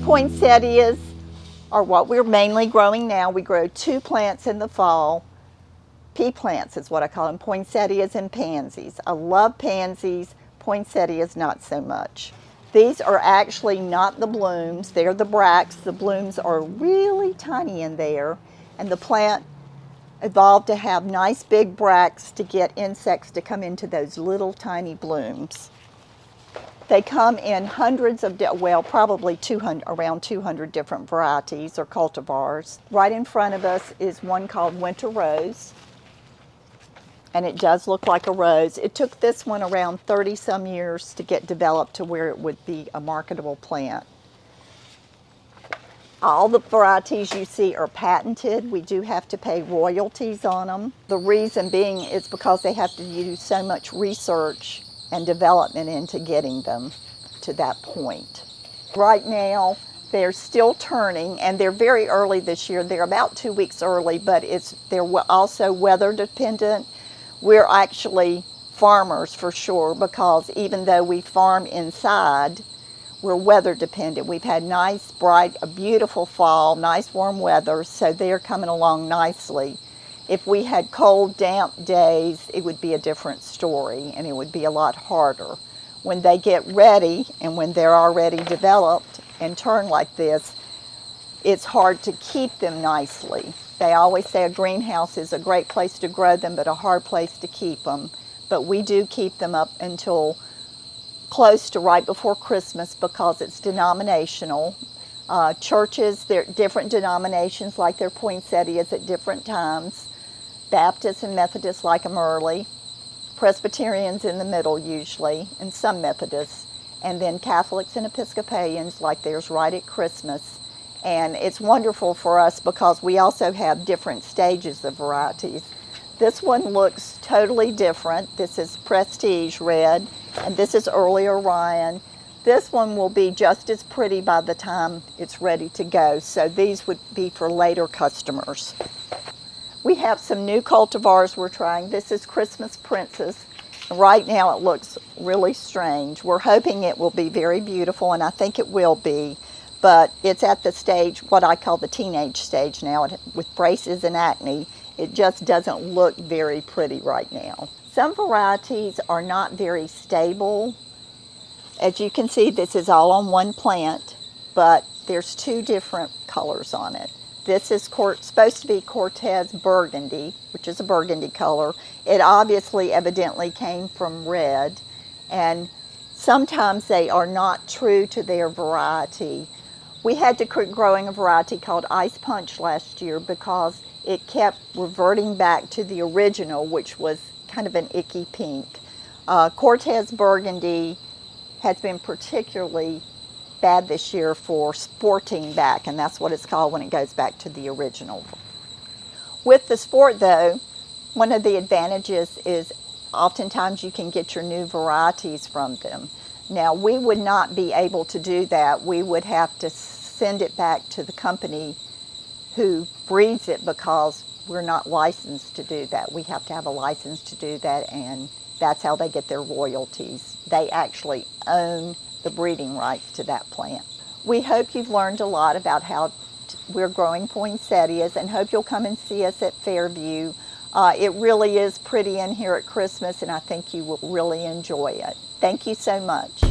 Poinsettias are what we're mainly growing now. We grow 2 plants in the fall. Pea plants is what I call them, poinsettias and pansies. I love pansies, poinsettias not so much. These are actually not the blooms, they're the bracts. The blooms are really tiny in there, and the plant evolved to have nice big bracts to get insects to come into those little tiny blooms. They come in hundreds of, well, probably 200, around 200 different varieties or cultivars. Right in front of us is one called Winter Rose, and it does look like a rose. It took this one around 30 some years to get developed to where it would be a marketable plant. All the varieties you see are patented. We do have to pay royalties on them. The reason being is because they have to do so much research and development into getting them to that point. Right now, they're still turning, and they're very early this year. They're about 2 weeks early, but they're also weather dependent. We're actually farmers for sure, because even though we farm inside, we're weather dependent. We've had nice, bright, a beautiful fall, nice warm weather, so they're coming along nicely. If we had cold, damp days, it would be a different story, and it would be a lot harder. When they get ready, and when they're already developed and turn like this, it's hard to keep them nicely. They always say a greenhouse is a great place to grow them, but a hard place to keep them. But we do keep them up until close to right before Christmas, because it's denominational. Churches, they're different denominations like their poinsettias at different times. Baptists and Methodists like them early. Presbyterians in the middle usually, and some Methodists. And then Catholics and Episcopalians like theirs right at Christmas. And it's wonderful for us because we also have different stages of varieties. This one looks totally different. This is Prestige Red, and this is Early Orion. This one will be just as pretty by the time it's ready to go, so these would be for later customers. We have some new cultivars we're trying. This is Christmas Princess. Right now it looks really strange. We're hoping it will be very beautiful, and I think it will be, but it's at the stage, what I call the teenage stage now, with braces and acne. It just doesn't look very pretty right now. Some varieties are not very stable. As you can see, this is all on one plant, but there's 2 different colors on it. This is supposed to be Cortez Burgundy, which is a burgundy color. It obviously evidently came from red, and sometimes they are not true to their variety. We had to quit growing a variety called Ice Punch last year because it kept reverting back to the original, which was kind of an icky pink. Cortez Burgundy has been particularly bad this year for sporting back, and that's what it's called when it goes back to the original. With the sport though, one of the advantages is oftentimes you can get your new varieties from them. Now, we would not be able to do that. We would have to send it back to the company who breeds it, because we're not licensed to do that. We have to have a license to do that, and that's how they get their royalties. They actually own the breeding rights to that plant. We hope you've learned a lot about how we're growing poinsettias, and hope you'll come and see us at Fairview. It really is pretty in here at Christmas, and I think you will really enjoy it. Thank you so much.